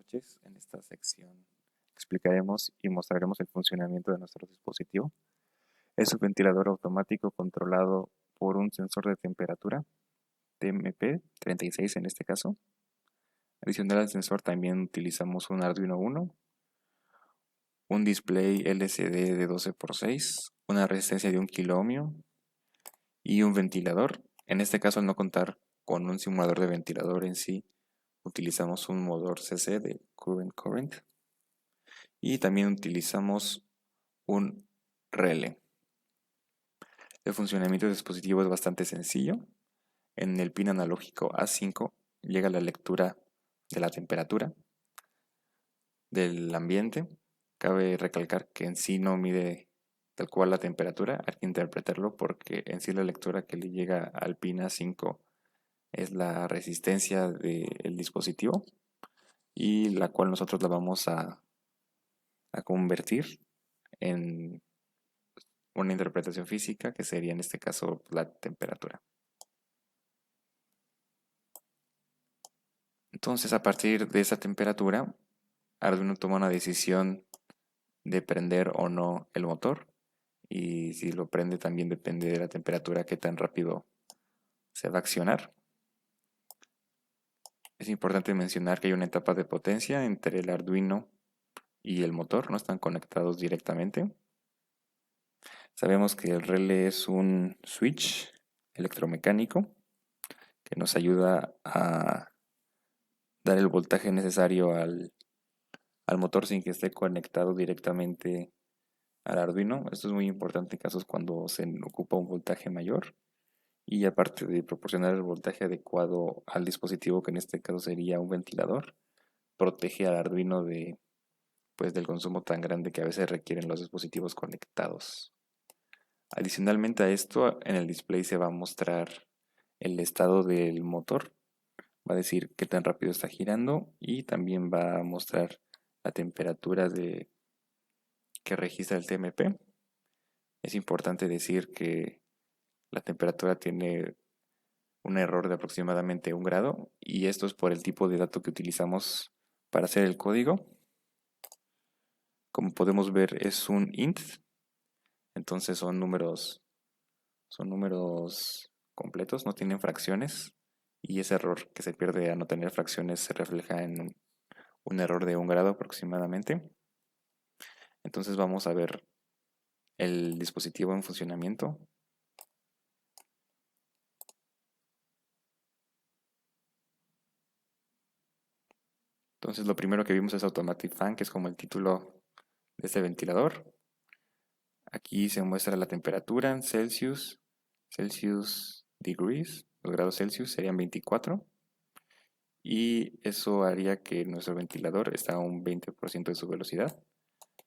noches. En esta sección explicaremos y mostraremos el funcionamiento de nuestro dispositivo. Es un ventilador automático controlado por un sensor de temperatura, TMP36 en este caso. Adicional al sensor también utilizamos un Arduino Uno, un display LCD de 12x6, una resistencia de 1 kilo ohmio y un ventilador. En este caso, al no contar con un simulador de ventilador en sí, utilizamos un motor CC de Current y también utilizamos un relé. El funcionamiento del dispositivo es bastante sencillo. En el pin analógico A5 llega la lectura de la temperatura del ambiente. Cabe recalcar que en sí no mide tal cual la temperatura, hay que interpretarlo porque en sí la lectura que le llega al pin A5 es la resistencia del dispositivo y la cual nosotros la vamos a convertir en una interpretación física que sería en este caso la temperatura. Entonces, a partir de esa temperatura, Arduino toma una decisión de prender o no el motor, y si lo prende también depende de la temperatura que tan rápido se va a accionar. Es importante mencionar que hay una etapa de potencia entre el Arduino y el motor, no están conectados directamente. Sabemos que el relé es un switch electromecánico que nos ayuda a dar el voltaje necesario al motor sin que esté conectado directamente al Arduino. Esto es muy importante en casos cuando se ocupa un voltaje mayor, y aparte de proporcionar el voltaje adecuado al dispositivo, que en este caso sería un ventilador, protege al Arduino del consumo tan grande que a veces requieren los dispositivos conectados. Adicionalmente a esto, en el display se va a mostrar el estado del motor, va a decir qué tan rápido está girando y también va a mostrar la temperatura que registra el TMP. Es importante decir que la temperatura tiene un error de aproximadamente 1 grado, y esto es por el tipo de dato que utilizamos para hacer el código. Como podemos ver, es un int, entonces son números completos, no tienen fracciones, y ese error que se pierde a no tener fracciones se refleja en un error de 1 grado aproximadamente. Entonces vamos a ver el dispositivo en funcionamiento. Entonces lo primero que vimos es Automatic Fan, que es como el título de este ventilador. Aquí se muestra la temperatura en Celsius degrees, los grados Celsius serían 24, y eso haría que nuestro ventilador está a un 20% de su velocidad.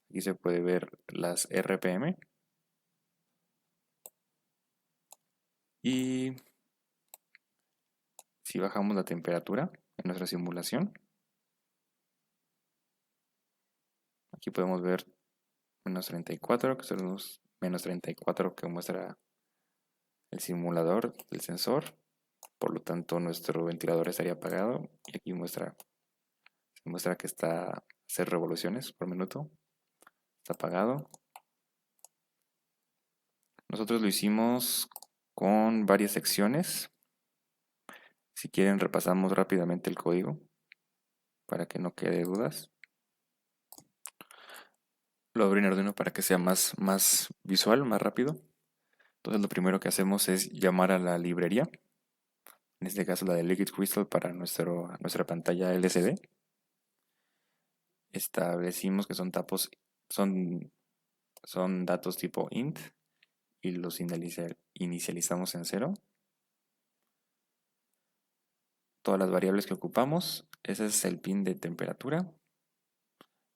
Aquí se puede ver las RPM, y si bajamos la temperatura en nuestra simulación, aquí podemos ver menos 34, que son los menos 34 que muestra el simulador del sensor. Por lo tanto, nuestro ventilador estaría apagado, y aquí se muestra que está a 6 revoluciones por minuto. Está apagado. Nosotros lo hicimos con varias secciones. Si quieren, repasamos rápidamente el código para que no quede dudas. Lo abro en Arduino para que sea más visual, más rápido. Entonces lo primero que hacemos es llamar a la librería, en este caso la de Liquid Crystal para nuestra pantalla LCD. Establecimos que son datos tipo int y los inicializamos en 0. Todas las variables que ocupamos, ese es el pin de temperatura,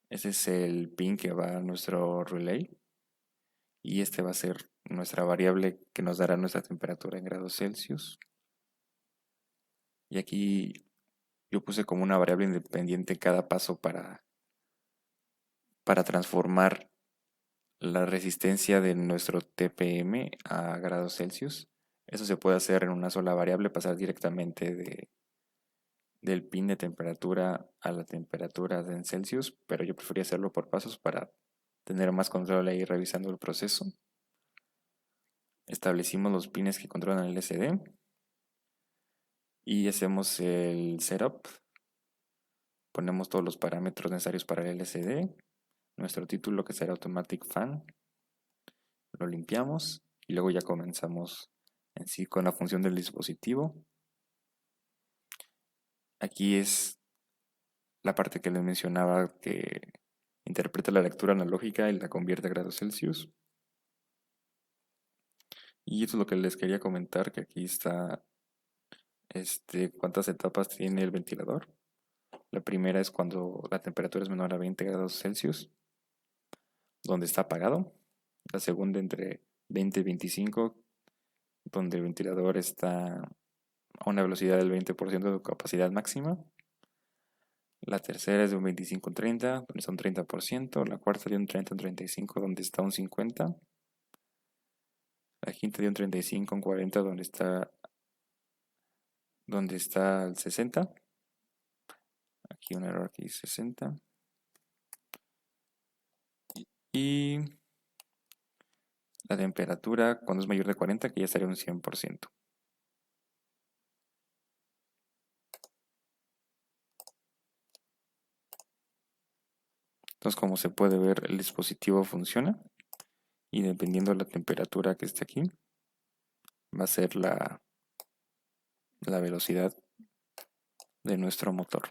ese es el pin que va a nuestro relay, y este va a ser nuestra variable que nos dará nuestra temperatura en grados Celsius. Y aquí yo puse como una variable independiente cada paso para transformar la resistencia de nuestro TPM a grados Celsius. Eso se puede hacer en una sola variable, pasar directamente del pin de temperatura a la temperatura en Celsius, pero yo prefería hacerlo por pasos para tener más control ahí revisando el proceso. Establecimos los pines que controlan el LCD y hacemos el setup. Ponemos todos los parámetros necesarios para el LCD, nuestro título que será Automatic Fan, lo limpiamos y luego ya comenzamos en sí con la función del dispositivo. Aquí es la parte que les mencionaba que interpreta la lectura analógica y la convierte a grados Celsius. Y eso es lo que les quería comentar, que aquí está cuántas etapas tiene el ventilador. La primera es cuando la temperatura es menor a 20 grados Celsius, donde está apagado. La segunda entre 20 y 25, donde el ventilador está a una velocidad del 20% de su capacidad máxima. La tercera es de un 25 a 30, donde está un 30%. La cuarta de un 30 a 35, donde está un 50%. La quinta de un 35 a un 40, donde está el 60%. Aquí un error que dice 60%. Y la temperatura cuando es mayor de 40, que ya estaría un 100%. Entonces, como se puede ver, el dispositivo funciona y dependiendo de la temperatura que esté aquí, va a ser la velocidad de nuestro motor.